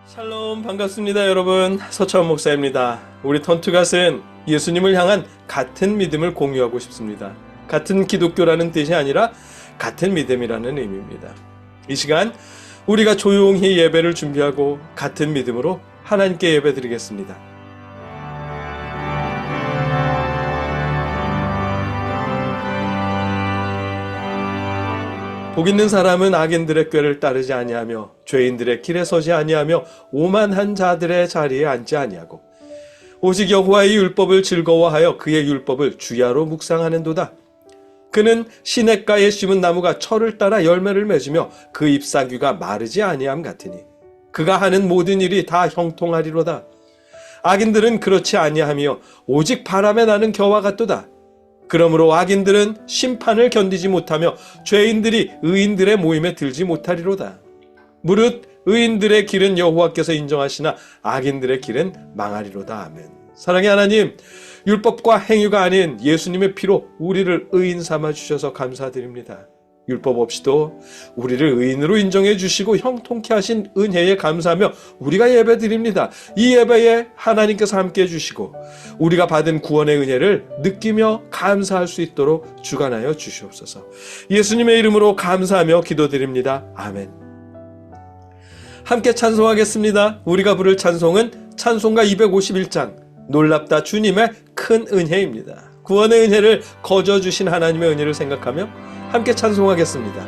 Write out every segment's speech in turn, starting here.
샬롬, 반갑습니다 여러분. 서차원 목사입니다. 우리 턴투갓은 예수님을 향한 같은 믿음을 공유하고 싶습니다. 같은 기독교라는 뜻이 아니라 같은 믿음이라는 의미입니다. 이 시간 우리가 조용히 예배를 준비하고 같은 믿음으로 하나님께 예배드리겠습니다. 복 있는 사람은 악인들의 꾀를 따르지 아니하며 죄인들의 길에 서지 아니하며 오만한 자들의 자리에 앉지 아니하고 오직 여호와의 율법을 즐거워하여 그의 율법을 주야로 묵상하는도다. 그는 시냇가에 심은 나무가 철을 따라 열매를 맺으며 그 잎사귀가 마르지 아니함 같으니 그가 하는 모든 일이 다 형통하리로다. 악인들은 그렇지 아니하며 오직 바람에 나는 겨와 같도다. 그러므로 악인들은 심판을 견디지 못하며 죄인들이 의인들의 모임에 들지 못하리로다. 무릇 의인들의 길은 여호와께서 인정하시나 악인들의 길은 망하리로다. 아멘. 사랑의 하나님, 율법과 행위가 아닌 예수님의 피로 우리를 의인 삼아 주셔서 감사드립니다. 율법 없이도 우리를 의인으로 인정해 주시고 형통케 하신 은혜에 감사하며 우리가 예배드립니다. 이 예배에 하나님께서 함께해 주시고 우리가 받은 구원의 은혜를 느끼며 감사할 수 있도록 주관하여 주시옵소서. 예수님의 이름으로 감사하며 기도드립니다. 아멘. 함께 찬송하겠습니다. 우리가 부를 찬송은 찬송가 251장 놀랍다 주님의 큰 은혜입니다. 구원의 은혜를 거저 주신 하나님의 은혜를 생각하며 함께 찬송하겠습니다.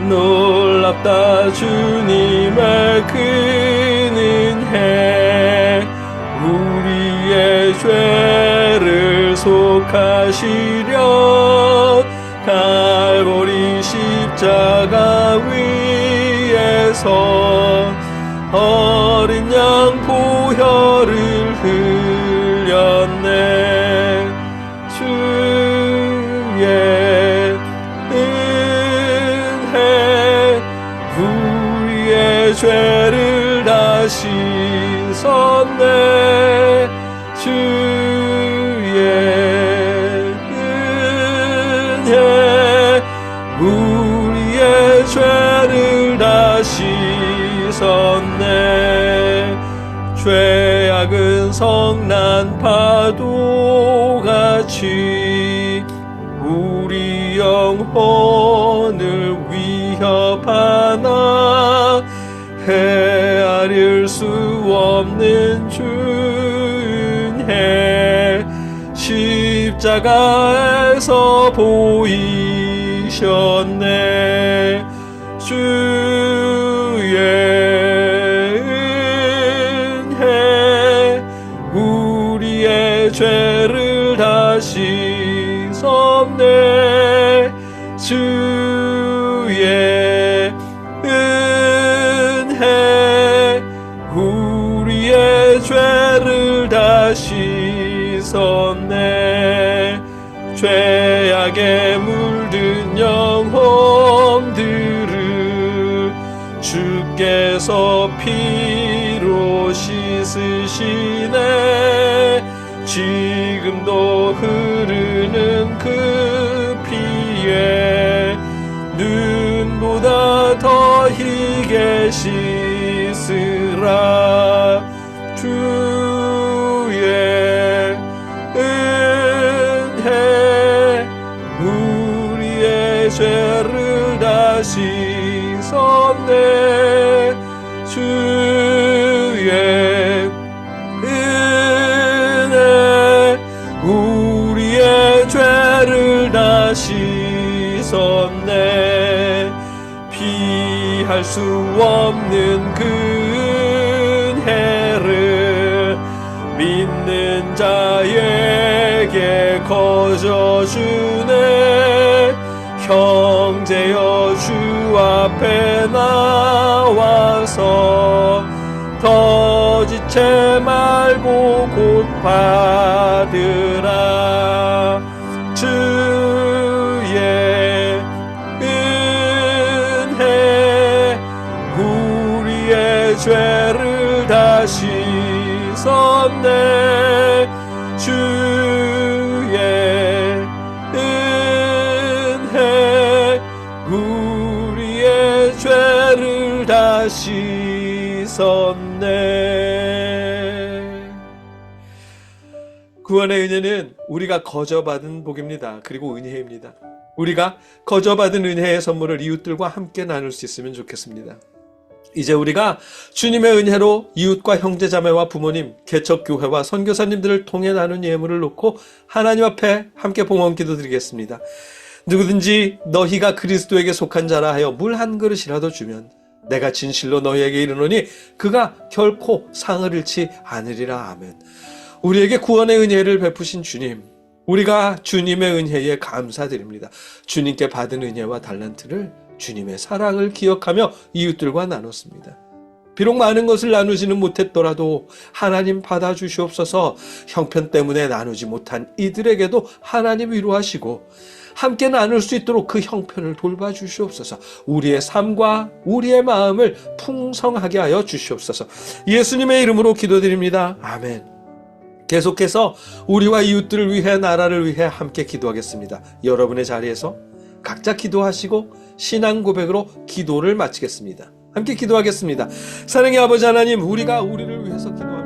놀랍다 주님의 큰 은혜 우리의 죄를 속하시려 갈보리 십자가 위에서 어린 양 보혈을 흘렸네. 주의 은혜 우리의 죄를 다 씻었네. 주의 은혜 우리의 죄를 다 씻었네. 죄악은 성난 파도같이 우리 영혼을 위협하나 헤아릴 수 없는 주 은혜 십자가에서 보이셨네. 주의 은혜 우리의 죄를 다 씻었네. 주의 은혜 우리의 죄를 다 씻었네. 죄악에 물든 영혼들을 주께서 피로 씻으시네. 지금도 흐르는 그 피에 눈보다 더 희게 씻으라. 주의 은혜 우리의 죄를 다 씻었네. 주의 은혜 우리의 죄를 다 씻었네. 피할 수 없는 그 은혜를 믿는 자에게 거저 주네. 형제여 주 앞에 나와서 더 지체 말고 곧 받으라. 주의 은혜 우리의 죄를 다 씻었네. 주의 은혜 하시었네. 구원의 은혜는 우리가 거저받은 복입니다. 그리고 은혜입니다. 우리가 거저받은 은혜의 선물을 이웃들과 함께 나눌 수 있으면 좋겠습니다. 이제 우리가 주님의 은혜로 이웃과 형제자매와 부모님, 개척교회와 선교사님들을 통해 나눈 예물을 놓고 하나님 앞에 함께 봉헌 기도드리겠습니다. 누구든지 너희가 그리스도에게 속한 자라 하여 물 한 그릇이라도 주면 내가 진실로 너희에게 이르노니 그가 결코 상을 잃지 않으리라. 아멘. 우리에게 구원의 은혜를 베푸신 주님, 우리가 주님의 은혜에 감사드립니다. 주님께 받은 은혜와 달란트를 주님의 사랑을 기억하며 이웃들과 나눴습니다. 비록 많은 것을 나누지는 못했더라도 하나님 받아주시옵소서. 형편 때문에 나누지 못한 이들에게도 하나님 위로하시고 함께 나눌 수 있도록 그 형편을 돌봐주시옵소서. 우리의 삶과 우리의 마음을 풍성하게 하여 주시옵소서. 예수님의 이름으로 기도드립니다. 아멘. 계속해서 우리와 이웃들을 위해, 나라를 위해 함께 기도하겠습니다. 여러분의 자리에서 각자 기도하시고 신앙 고백으로 기도를 마치겠습니다. 함께 기도하겠습니다. 사랑의 아버지 하나님, 우리가 우리를 위해서 기도합니다.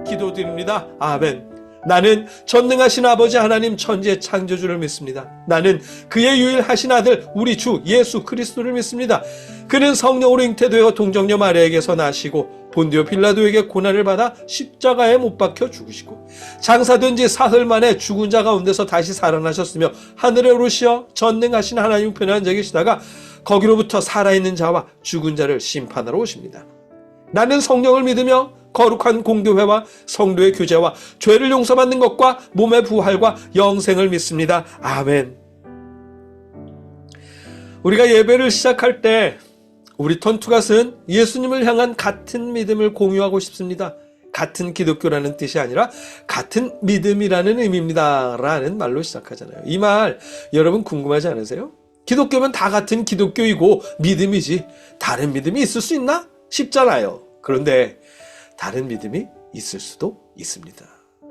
기도드립니다. 아멘. 나는 전능하신 아버지 하나님 천지의 창조주를 믿습니다. 나는 그의 유일하신 아들 우리 주 예수 그리스도를 믿습니다. 그는 성령으로 잉태되어 동정녀 마리아에게서 나시고 본디오 빌라도에게 고난을 받아 십자가에 못 박혀 죽으시고 장사된 지 사흘 만에 죽은 자 가운데서 다시 살아나셨으며 하늘에 오르시어 전능하신 하나님 우편에 앉아 계시다가 거기로부터 살아있는 자와 죽은 자를 심판하러 오십니다. 나는 성령을 믿으며 거룩한 공교회와 성도의 교제와 죄를 용서받는 것과 몸의 부활과 영생을 믿습니다. 아멘. 우리가 예배를 시작할 때 우리 턴투갓은 예수님을 향한 같은 믿음을 공유하고 싶습니다. 같은 기독교라는 뜻이 아니라 같은 믿음이라는 의미입니다 라는 말로 시작하잖아요. 이 말 여러분 궁금하지 않으세요? 기독교면 다 같은 기독교이고 믿음이지 다른 믿음이 있을 수 있나? 쉽잖아요. 그런데 다른 믿음이 있을 수도 있습니다.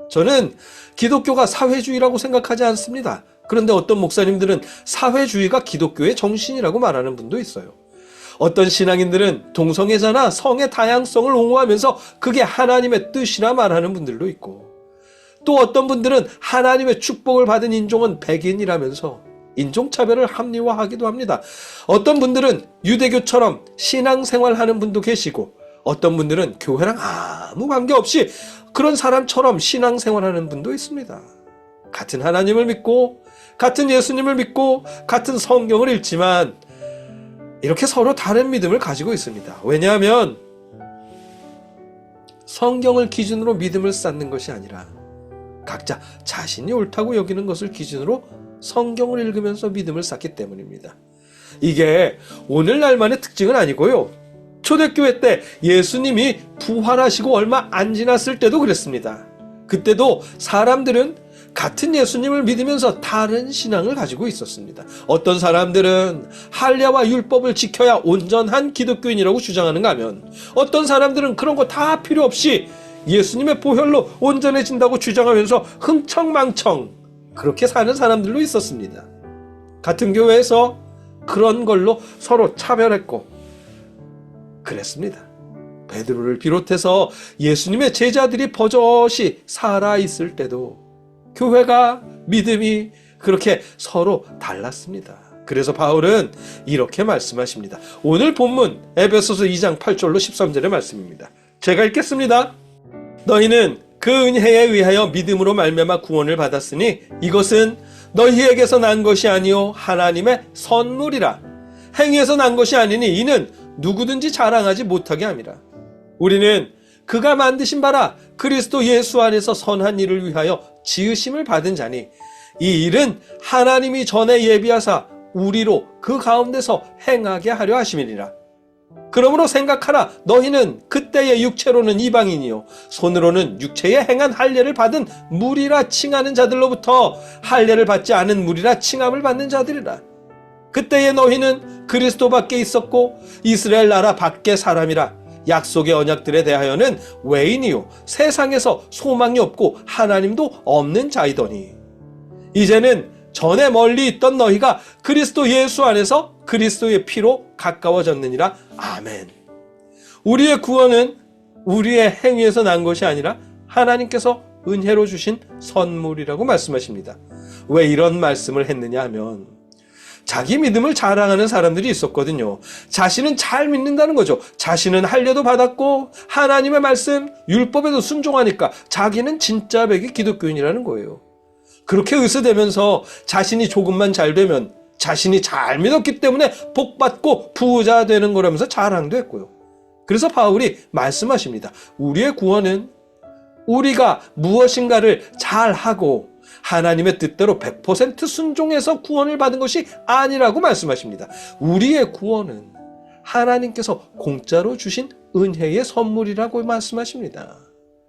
저는 기독교가 사회주의라고 생각하지 않습니다. 그런데 어떤 목사님들은 사회주의가 기독교의 정신이라고 말하는 분도 있어요. 어떤 신앙인들은 동성애자나 성의 다양성을 옹호하면서 그게 하나님의 뜻이라 말하는 분들도 있고, 또 어떤 분들은 하나님의 축복을 받은 인종은 백인이라면서 인종차별을 합리화하기도 합니다. 어떤 분들은 유대교처럼 신앙생활하는 분도 계시고, 어떤 분들은 교회랑 아무 관계없이 그런 사람처럼 신앙생활하는 분도 있습니다. 같은 하나님을 믿고 같은 예수님을 믿고 같은 성경을 읽지만 이렇게 서로 다른 믿음을 가지고 있습니다. 왜냐하면 성경을 기준으로 믿음을 쌓는 것이 아니라 각자 자신이 옳다고 여기는 것을 기준으로 성경을 읽으면서 믿음을 쌓기 때문입니다. 이게 오늘날만의 특징은 아니고요. 초대교회 때 예수님이 부활하시고 얼마 안 지났을 때도 그랬습니다. 그때도 사람들은 같은 예수님을 믿으면서 다른 신앙을 가지고 있었습니다. 어떤 사람들은 할례와 율법을 지켜야 온전한 기독교인이라고 주장하는가 하면, 어떤 사람들은 그런 거 다 필요 없이 예수님의 보혈로 온전해진다고 주장하면서 흥청망청 그렇게 사는 사람들도 있었습니다. 같은 교회에서 그런 걸로 서로 차별했고 그랬습니다. 베드로를 비롯해서 예수님의 제자들이 버젓이 살아있을 때도 교회가 믿음이 그렇게 서로 달랐습니다. 그래서 바울은 이렇게 말씀하십니다. 오늘 본문 에베소서 2장 8절로 13절의 말씀입니다. 제가 읽겠습니다. 너희는 그 은혜에 의하여 믿음으로 말미암아 구원을 받았으니 이것은 너희에게서 난 것이 아니요 하나님의 선물이라. 행위에서 난 것이 아니니 이는 누구든지 자랑하지 못하게 함이라. 우리는 그가 만드신 바라 그리스도 예수 안에서 선한 일을 위하여 지으심을 받은 자니 이 일은 하나님이 전에 예비하사 우리로 그 가운데서 행하게 하려 하심이니라. 그러므로 생각하라. 너희는 그때의 육체로는 이방인이요 손으로는 육체에 행한 할례를 받은 무리라 칭하는 자들로부터 할례를 받지 않은 무리라 칭함을 받는 자들이라. 그때의 너희는 그리스도 밖에 있었고 이스라엘 나라 밖의 사람이라. 약속의 언약들에 대하여는 외인이요 세상에서 소망이 없고 하나님도 없는 자이더니 이제는 전에 멀리 있던 너희가 그리스도 예수 안에서 그리스도의 피로 가까워졌느니라. 아멘. 우리의 구원은 우리의 행위에서 난 것이 아니라 하나님께서 은혜로 주신 선물이라고 말씀하십니다. 왜 이런 말씀을 했느냐 하면 자기 믿음을 자랑하는 사람들이 있었거든요. 자신은 잘 믿는다는 거죠. 자신은 할례도 받았고 하나님의 말씀, 율법에도 순종하니까 자기는 진짜 백이 기독교인이라는 거예요. 그렇게 의스대면서 자신이 조금만 잘 되면 자신이 잘 믿었기 때문에 복받고 부자 되는 거라면서 자랑도 했고요. 그래서 바울이 말씀하십니다. 우리의 구원은 우리가 무엇인가를 잘하고 하나님의 뜻대로 100% 순종해서 구원을 받은 것이 아니라고 말씀하십니다. 우리의 구원은 하나님께서 공짜로 주신 은혜의 선물이라고 말씀하십니다.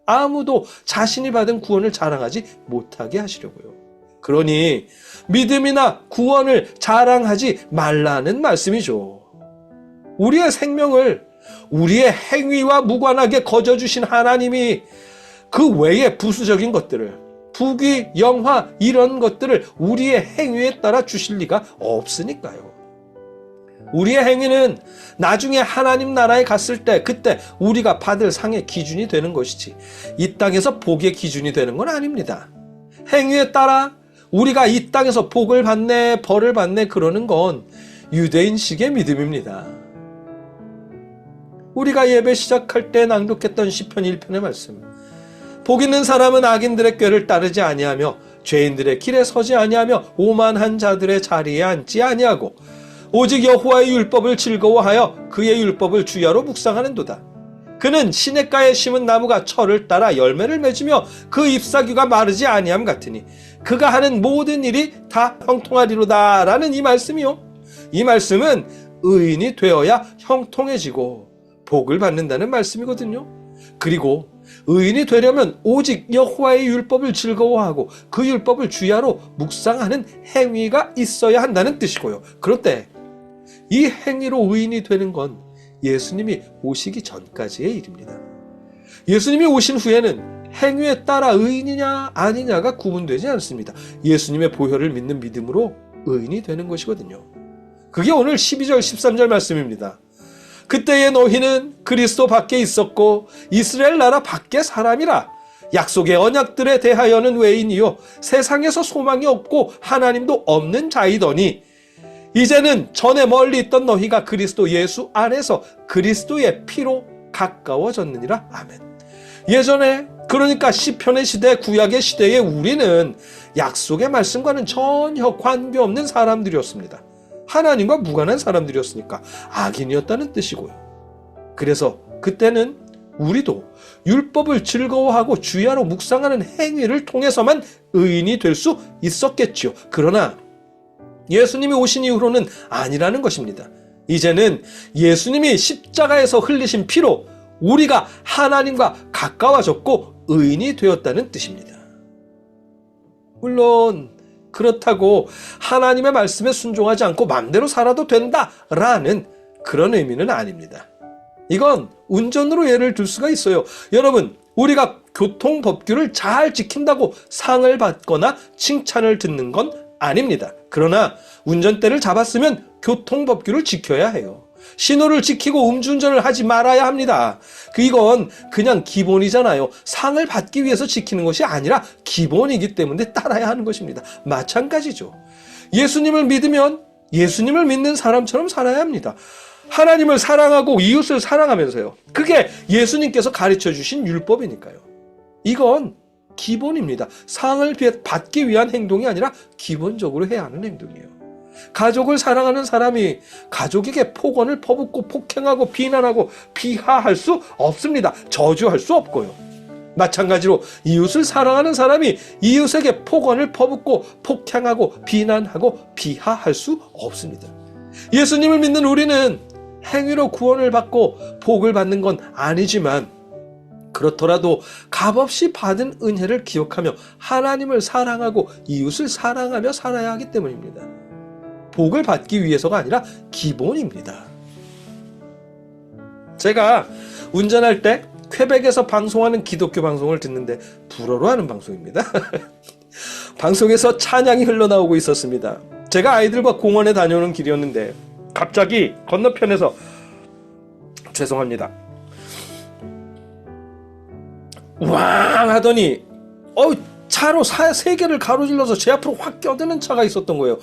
아무도 자신이 받은 구원을 자랑하지 못하게 하시려고요. 그러니 믿음이나 구원을 자랑하지 말라는 말씀이죠. 우리의 생명을 우리의 행위와 무관하게 거저주신 하나님이 그 외의 부수적인 것들을 부귀, 영화 이런 것들을 우리의 행위에 따라 주실 리가 없으니까요. 우리의 행위는 나중에 하나님 나라에 갔을 때 그때 우리가 받을 상의 기준이 되는 것이지 이 땅에서 복의 기준이 되는 건 아닙니다. 행위에 따라 우리가 이 땅에서 복을 받네 벌을 받네 그러는 건 유대인식의 믿음입니다. 우리가 예배 시작할 때 낭독했던 시편 1편의 말씀, 복 있는 사람은 악인들의 꾀를 따르지 아니하며 죄인들의 길에 서지 아니하며 오만한 자들의 자리에 앉지 아니하고 오직 여호와의 율법을 즐거워하여 그의 율법을 주야로 묵상하는도다. 그는 시냇가에 심은 나무가 철을 따라 열매를 맺으며 그 잎사귀가 마르지 아니함 같으니 그가 하는 모든 일이 다 형통하리로다. 라는 이 말씀이요. 이 말씀은 의인이 되어야 형통해지고 복을 받는다는 말씀이거든요. 그리고 의인이 되려면 오직 여호와의 율법을 즐거워하고 그 율법을 주야로 묵상하는 행위가 있어야 한다는 뜻이고요. 그런데 이 행위로 의인이 되는 건 예수님이 오시기 전까지의 일입니다. 예수님이 오신 후에는 행위에 따라 의인이냐 아니냐가 구분되지 않습니다. 예수님의 보혈을 믿는 믿음으로 의인이 되는 것이거든요. 그게 오늘 12절 13절 말씀입니다. 그때의 너희는 그리스도 밖에 있었고 이스라엘 나라 밖의 사람이라. 약속의 언약들에 대하여는 외인이요 세상에서 소망이 없고 하나님도 없는 자이더니 이제는 전에 멀리 있던 너희가 그리스도 예수 안에서 그리스도의 피로 가까워졌느니라. 아멘. 예전에 그러니까 시편의 시대, 구약의 시대에 우리는 약속의 말씀과는 전혀 관계없는 사람들이었습니다. 하나님과 무관한 사람들이었으니까 악인이었다는 뜻이고요. 그래서 그때는 우리도 율법을 즐거워하고 주야로 묵상하는 행위를 통해서만 의인이 될 수 있었겠지요. 그러나 예수님이 오신 이후로는 아니라는 것입니다. 이제는 예수님이 십자가에서 흘리신 피로 우리가 하나님과 가까워졌고 의인이 되었다는 뜻입니다. 물론 그렇다고 하나님의 말씀에 순종하지 않고 마음대로 살아도 된다라는 그런 의미는 아닙니다. 이건 운전으로 예를 들 수가 있어요. 여러분, 우리가 교통법규를 잘 지킨다고 상을 받거나 칭찬을 듣는 건 아닙니다. 그러나 운전대를 잡았으면 교통법규를 지켜야 해요. 신호를 지키고 음주운전을 하지 말아야 합니다. 이건 그냥 기본이잖아요. 상을 받기 위해서 지키는 것이 아니라 기본이기 때문에 따라야 하는 것입니다. 마찬가지죠. 예수님을 믿으면 예수님을 믿는 사람처럼 살아야 합니다. 하나님을 사랑하고 이웃을 사랑하면서요. 그게 예수님께서 가르쳐 주신 율법이니까요. 이건 기본입니다. 상을 받기 위한 행동이 아니라 기본적으로 해야 하는 행동이에요. 가족을 사랑하는 사람이 가족에게 폭언을 퍼붓고 폭행하고 비난하고 비하할 수 없습니다. 저주할 수 없고요. 마찬가지로 이웃을 사랑하는 사람이 이웃에게 폭언을 퍼붓고 폭행하고 비난하고 비하할 수 없습니다. 예수님을 믿는 우리는 행위로 구원을 받고 복을 받는 건 아니지만 그렇더라도 값없이 받은 은혜를 기억하며 하나님을 사랑하고 이웃을 사랑하며 살아야 하기 때문입니다. 복을 받기 위해서가 아니라 기본입니다. 제가 운전할 때 퀘벡에서 방송하는 기독교 방송을 듣는데 불어로 방송입니다. 방송에서 찬양이 흘러나오고 있었습니다. 제가 아이들과 공원에 다녀오는 길이었는데 갑자기 건너편에서 죄송합니다. 왕 하더니 차로 세 개를 가로질러서 제 앞으로 확 껴드는 차가 있었던 거예요.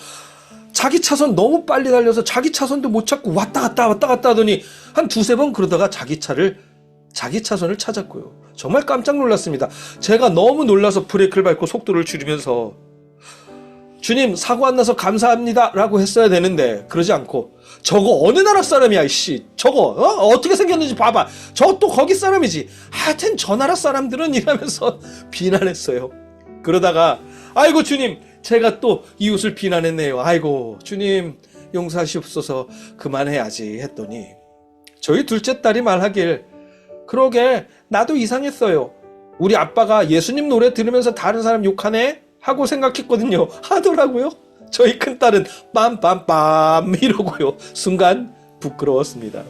자기 차선 너무 빨리 달려서 자기 차선도 못 찾고 왔다 갔다 하더니 한 두세 번 그러다가 자기 차선을 찾았고요. 정말 깜짝 놀랐습니다. 제가 너무 놀라서 브레이크를 밟고 속도를 줄이면서 주님 사고 안 나서 감사합니다 라고 했어야 되는데 그러지 않고 저거 어느 나라 사람이야 이씨 저거 어떻게 생겼는지 봐봐 저 또 거기 사람이지 하여튼 저 나라 사람들은 이러면서 비난했어요. 그러다가 아이고 주님 제가 또 이웃을 비난했네요. 아이고 주님 용서하시옵소서 그만해야지 했더니 저희 둘째 딸이 말하길 그러게 나도 이상했어요. 우리 아빠가 예수님 노래 들으면서 다른 사람 욕하네 하고 생각했거든요. 하더라고요. 저희 큰딸은 빰빰빰 이러고요. 순간 부끄러웠습니다.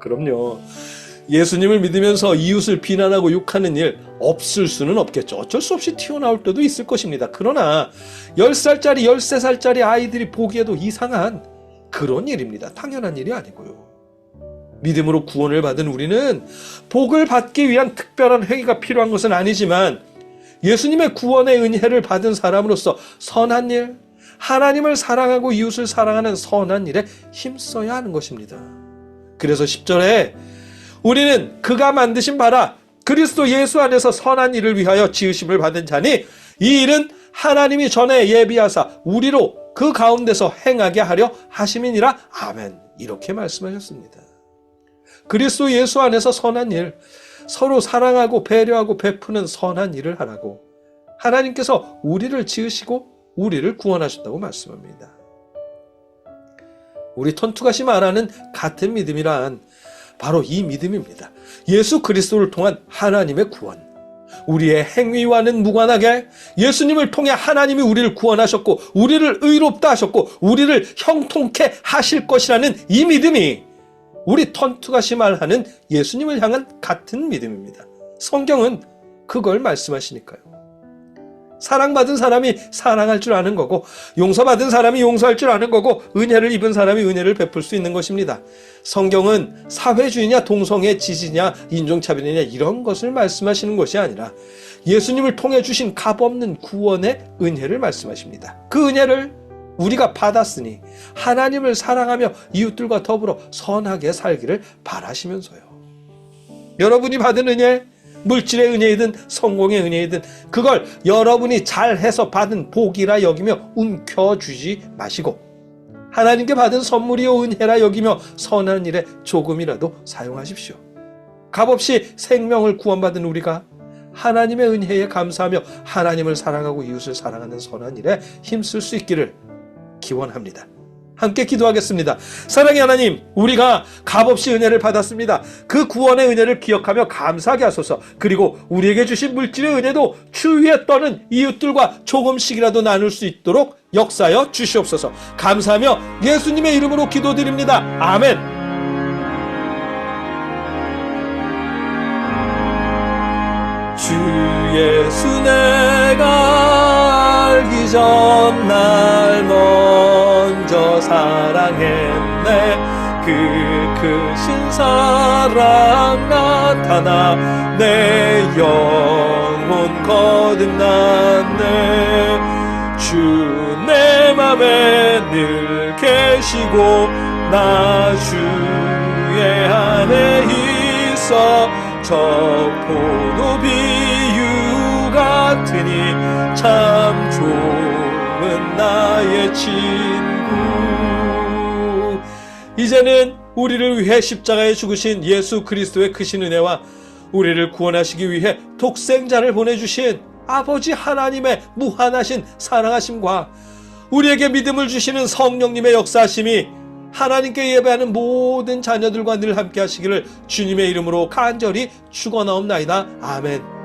그럼요. 예수님을 믿으면서 이웃을 비난하고 욕하는 일 없을 수는 없겠죠. 어쩔 수 없이 튀어나올 때도 있을 것입니다. 그러나 10살짜리 13살짜리 아이들이 보기에도 이상한 그런 일입니다. 당연한 일이 아니고요. 믿음으로 구원을 받은 우리는 복을 받기 위한 특별한 행위가 필요한 것은 아니지만 예수님의 구원의 은혜를 받은 사람으로서 선한 일, 하나님을 사랑하고 이웃을 사랑하는 선한 일에 힘써야 하는 것입니다. 그래서 10절에 우리는 그가 만드신 바라 그리스도 예수 안에서 선한 일을 위하여 지으심을 받은 자니 이 일은 하나님이 전에 예비하사 우리로 그 가운데서 행하게 하려 하심이니라. 아멘. 이렇게 말씀하셨습니다. 그리스도 예수 안에서 선한 일, 서로 사랑하고 배려하고 베푸는 선한 일을 하라고 하나님께서 우리를 지으시고 우리를 구원하셨다고 말씀합니다. 우리 턴투가시 말하는 같은 믿음이란 바로 이 믿음입니다. 예수 그리스도를 통한 하나님의 구원. 우리의 행위와는 무관하게 예수님을 통해 하나님이 우리를 구원하셨고 우리를 의롭다 하셨고 우리를 형통케 하실 것이라는 이 믿음이 우리 턴투가시 말하는 예수님을 향한 같은 믿음입니다. 성경은 그걸 말씀하시니까요. 사랑받은 사람이 사랑할 줄 아는 거고 용서받은 사람이 용서할 줄 아는 거고 은혜를 입은 사람이 은혜를 베풀 수 있는 것입니다. 성경은 사회주의냐 동성애 지지냐 인종차별이냐 이런 것을 말씀하시는 것이 아니라 예수님을 통해 주신 값없는 구원의 은혜를 말씀하십니다. 그 은혜를 우리가 받았으니 하나님을 사랑하며 이웃들과 더불어 선하게 살기를 바라시면서요. 여러분이 받은 은혜, 물질의 은혜이든 성공의 은혜이든 그걸 여러분이 잘해서 받은 복이라 여기며 움켜쥐지 마시고 하나님께 받은 선물이요 은혜라 여기며 선한 일에 조금이라도 사용하십시오. 값없이 생명을 구원받은 우리가 하나님의 은혜에 감사하며 하나님을 사랑하고 이웃을 사랑하는 선한 일에 힘쓸 수 있기를 기원합니다. 함께 기도하겠습니다. 사랑의 하나님, 우리가 값없이 은혜를 받았습니다. 그 구원의 은혜를 기억하며 감사하게 하소서. 그리고 우리에게 주신 물질의 은혜도 추위에 떠는 이웃들과 조금씩이라도 나눌 수 있도록 역사하여 주시옵소서. 감사하며 예수님의 이름으로 기도드립니다. 아멘. 주 예수 내가 알기 전 날 먼저 사랑했네. 그 크신 사랑 나타나 내 영혼 거듭났네. 주 내 맘에 늘 계시고 나 주의 안에 있어. 저 포도 비유 같으니 참 좋은 나의 친구. 이제는 우리를 위해 십자가에 죽으신 예수 그리스도의 크신 은혜와 우리를 구원하시기 위해 독생자를 보내주신 아버지 하나님의 무한하신 사랑하심과 우리에게 믿음을 주시는 성령님의 역사하심이 하나님께 예배하는 모든 자녀들과 늘 함께 하시기를 주님의 이름으로 간절히 축원하옵나이다. 아멘.